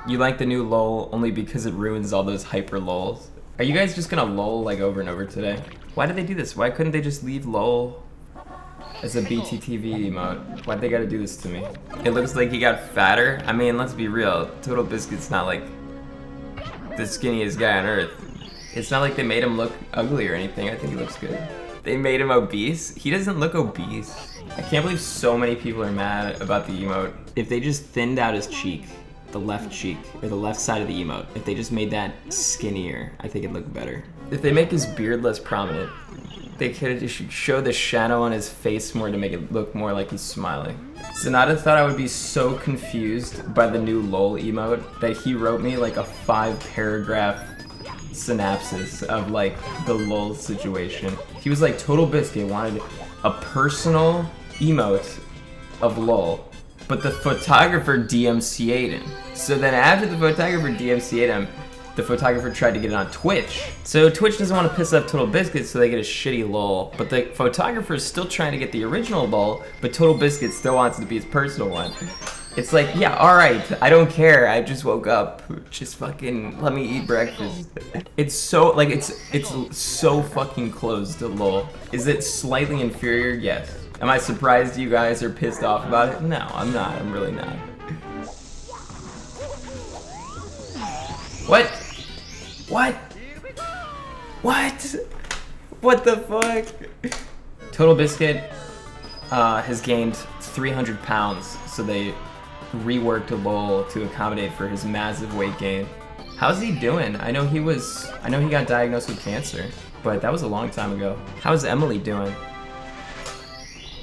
You like the new LUL only because it ruins all those hyper LULs. Are you guys just gonna LUL like over and over today? Why did they do this? Why couldn't they just leave LUL as a BTTV emote? Why'd they gotta do this to me? It looks like he got fatter. I mean, let's be real. Totalbiscuit's not like the skinniest guy on earth. It's not like they made him look ugly or anything. I think he looks good. They made him obese? He doesn't look obese. I can't believe so many people are mad about the emote. If they just thinned out his cheek, the left cheek, or the left side of the emote, if they just made that skinnier, I think it'd look better. If they make his beard less prominent, they should show the shadow on his face more to make it look more like he's smiling. Sonata thought I would be so confused by the new LOL emote that he wrote me like a 5-paragraph synopsis of like the LOL situation. He was like, Totalbiscuit wanted a personal emote of LOL, but the photographer DMCA'd him. So then after the photographer DMCA'd him, the photographer tried to get it on Twitch. So Twitch doesn't want to piss off Totalbiscuit, so they get a shitty LOL. But the photographer is still trying to get the original LOL, but Totalbiscuit still wants it to be his personal one. It's like, yeah, alright, I don't care, I just woke up. Just fucking let me eat breakfast. It's so, like, it's so fucking close to LOL. Is it slightly inferior? Yes. Am I surprised you guys are pissed off about it? No, I'm not, I'm really not. What? What? What? What the fuck? Totalbiscuit has gained 300 pounds, so they reworked LOL to accommodate for his massive weight gain. How's he doing? I know he got diagnosed with cancer, but that was a long time ago. How's Emily doing?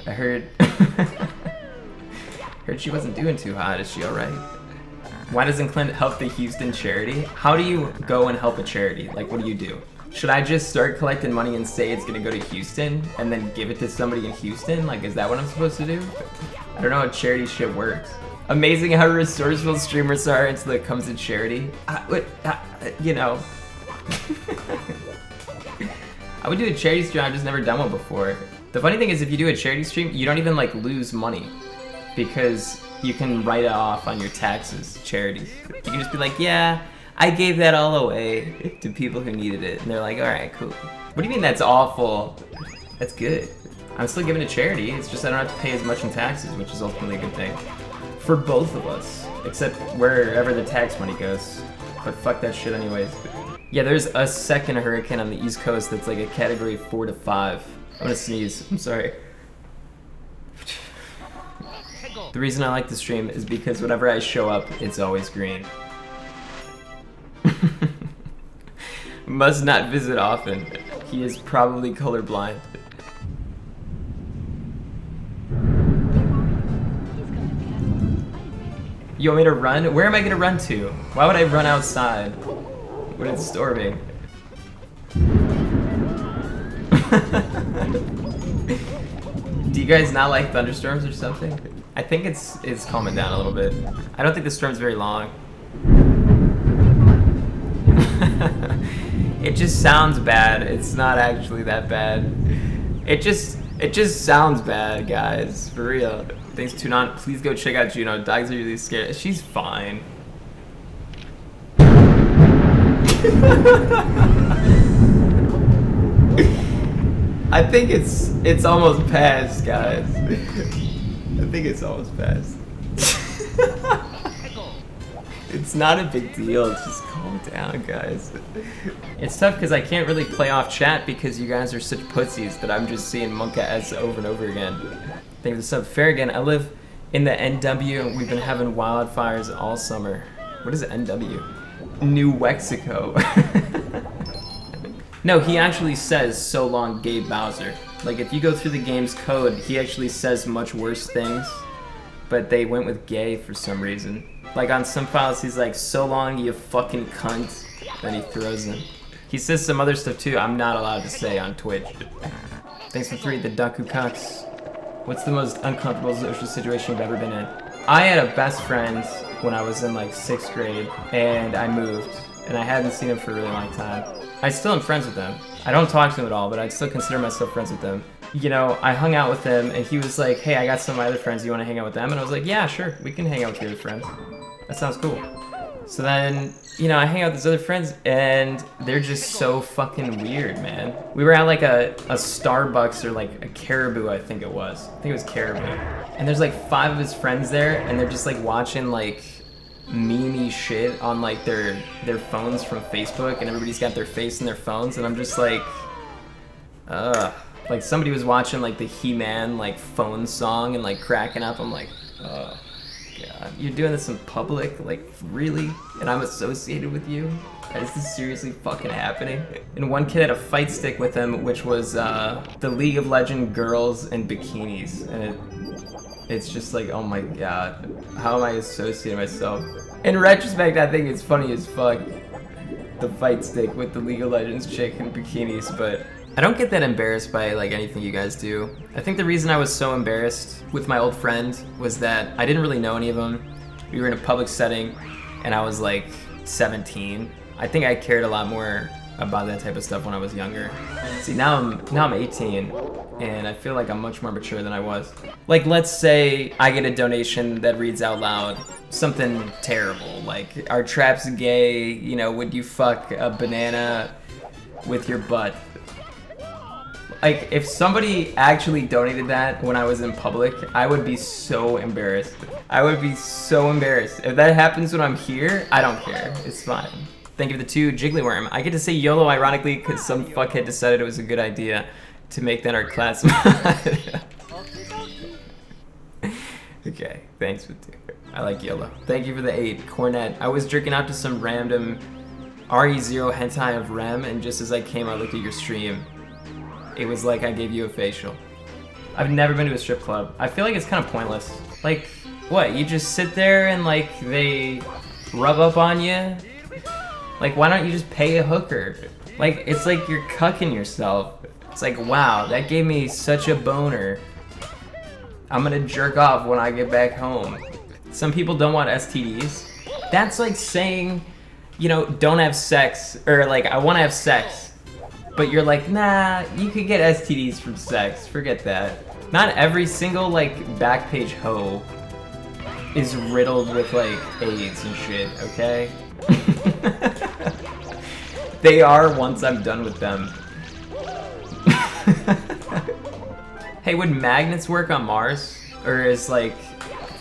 I heard she wasn't doing too hot. Is she alright? Why doesn't Clint help the Houston charity? How do you go and help a charity? Like, what do you do? Should I just start collecting money and say it's gonna go to Houston and then give it to somebody in Houston? Like, is that what I'm supposed to do? I don't know how charity shit works. Amazing how resourceful streamers are until it comes to charity. You know. I would do a charity stream, I've just never done one before. The funny thing is, if you do a charity stream, you don't even like lose money because you can write it off on your taxes, charities. You can just be like, yeah, I gave that all away to people who needed it. And they're like, all right, cool. What do you mean that's awful? That's good. I'm still giving to charity, it's just I don't have to pay as much in taxes, which is ultimately a good thing. For both of us, except wherever the tax money goes. But fuck that shit anyways. Yeah, there's a second hurricane on the East Coast that's like a category 4 to 5. I'm gonna sneeze, I'm sorry. The reason I like to stream is because whenever I show up, it's always green. Must not visit often. He is probably colorblind. You want me to run? Where am I gonna run to? Why would I run outside when it's storming? Do you guys not like thunderstorms or something? I think it's calming down a little bit. I don't think the storm's very long. It just sounds bad. It's not actually that bad. It just sounds bad, guys. For real. Thanks, Tunon. Please go check out Juno. Dogs are really scared. She's fine. I think it's almost past, guys. I think it's almost past. It's not a big deal. Just calm down, guys. It's tough because I can't really play off chat because you guys are such pussies that I'm just seeing Monka S over and over again. Thank you for the sub. Farragon, I live in the NW. We've been having wildfires all summer. What is NW? New Mexico. No, he actually says, so long, Gabe Bowser. Like, if you go through the game's code, he actually says much worse things, but they went with gay for some reason. Like, on some files, he's like, so long, you fucking cunt, then he throws them. He says some other stuff, too, I'm not allowed to say on Twitch. Thanks for 3, the Daku Cox. What's the most uncomfortable social situation you've ever been in? I had a best friend when I was in, like, 6th grade, and I moved, and I hadn't seen him for a really long time. I still am friends with him. I don't talk to him at all, but I'd still consider myself friends with him. You know, I hung out with him, and he was like, hey, I got some of my other friends, you want to hang out with them? And I was like, yeah, sure, we can hang out with your other friends. That sounds cool. So then, you know, I hang out with these other friends and they're just so fucking weird, man. We were at like a Starbucks or like a Caribou, I think it was. I think it was Caribou. And there's like 5 of his friends there and they're just like watching like meme-y shit on like their phones from Facebook, and everybody's got their face in their phones, and I'm just like, like somebody was watching like the He-Man like phone song and like cracking up. I'm like, oh god, you're doing this in public, like really? And I'm associated with you? Is this seriously fucking happening? And one kid had a fight stick with him, which was the League of Legends girls in bikinis, and it's just like, oh my god, how am I associating myself? In retrospect, I think it's funny as fuck, the fight stick with the League of Legends chick in bikinis, but I don't get that embarrassed by like anything you guys do. I think the reason I was so embarrassed with my old friend was that I didn't really know any of them. We were in a public setting, and I was like 17. I think I cared a lot more about that type of stuff when I was younger. See, now I'm 18, and I feel like I'm much more mature than I was. Like, let's say I get a donation that reads out loud something terrible, like, "Are traps gay? You know, would you fuck a banana with your butt?" Like, if somebody actually donated that when I was in public, I would be so embarrassed. I would be so embarrassed. If that happens when I'm here, I don't care. It's fine. Thank you for the 2 Jigglyworm. I get to say YOLO ironically because some fuckhead decided it was a good idea to make that our class mod. Okay, thanks for the 2. I like YOLO. Thank you for the 8. Cornet. I was jerking out to some random RE0 hentai of Rem, and just as I came, I looked at your stream. It was like I gave you a facial. I've never been to a strip club. I feel like it's kind of pointless. Like, what? You just sit there and like they rub up on you? Like, why don't you just pay a hooker? Like, it's like you're cucking yourself. It's like, wow, that gave me such a boner. I'm gonna jerk off when I get back home. Some people don't want STDs. That's like saying, you know, don't have sex, or like, I wanna have sex. But you're like, nah, you could get STDs from sex, forget that. Not every single like backpage hoe is riddled with like AIDS and shit, okay? They are once I'm done with them. Hey, would magnets work on Mars? Or is like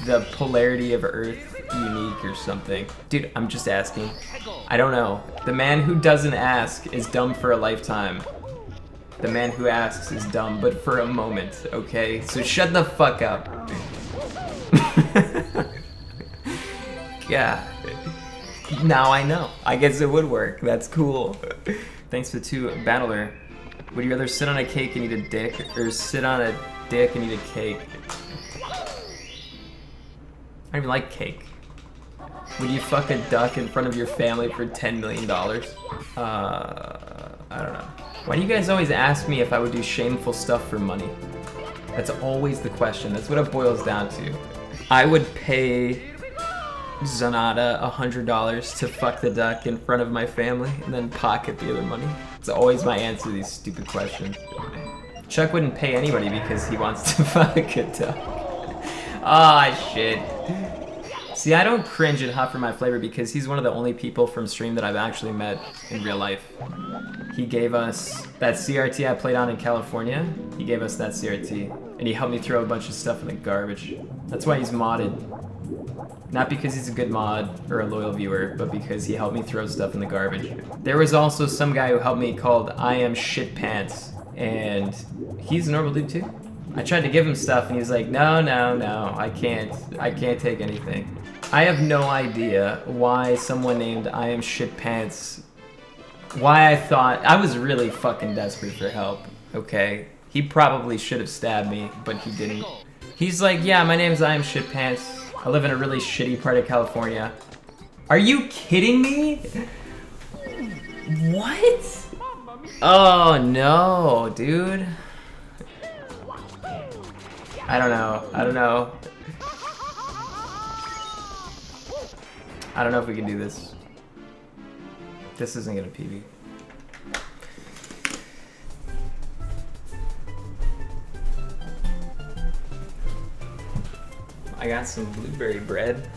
the polarity of Earth unique or something? Dude, I'm just asking. I don't know. The man who doesn't ask is dumb for a lifetime. The man who asks is dumb, but for a moment, okay? So shut the fuck up. Yeah. Now I know. I guess it would work. That's cool. Thanks for the 2 Battler. Would you rather sit on a cake and eat a dick, or sit on a dick and eat a cake? I don't even like cake. Would you fuck a duck in front of your family for $10 million? I don't know. Why do you guys always ask me if I would do shameful stuff for money? That's always the question. That's what it boils down to. I would pay Zanata $100 to fuck the duck in front of my family and then pocket the other money. It's always my answer to these stupid questions. Chuck wouldn't pay anybody because he wants to fuck a duck. Ah, shit. See, I don't cringe at Hot for My Flavor because he's one of the only people from stream that I've actually met in real life. He gave us that CRT I played on in California. He gave us that CRT, and he helped me throw a bunch of stuff in the garbage. That's why he's modded. Not because he's a good mod or a loyal viewer, but because he helped me throw stuff in the garbage. There was also some guy who helped me called I Am Shit Pants, and he's a normal dude too. I tried to give him stuff and he's like, no, I can't take anything. I have no idea why someone named I Am Shit Pants, why I thought, I was really fucking desperate for help, okay? He probably should have stabbed me, but he didn't. He's like, yeah, my name's I Am Shit Pants. I live in a really shitty part of California. Are you kidding me? What? Oh no, dude. I don't know. I don't know if we can do this. This isn't gonna PB. I got some blueberry bread.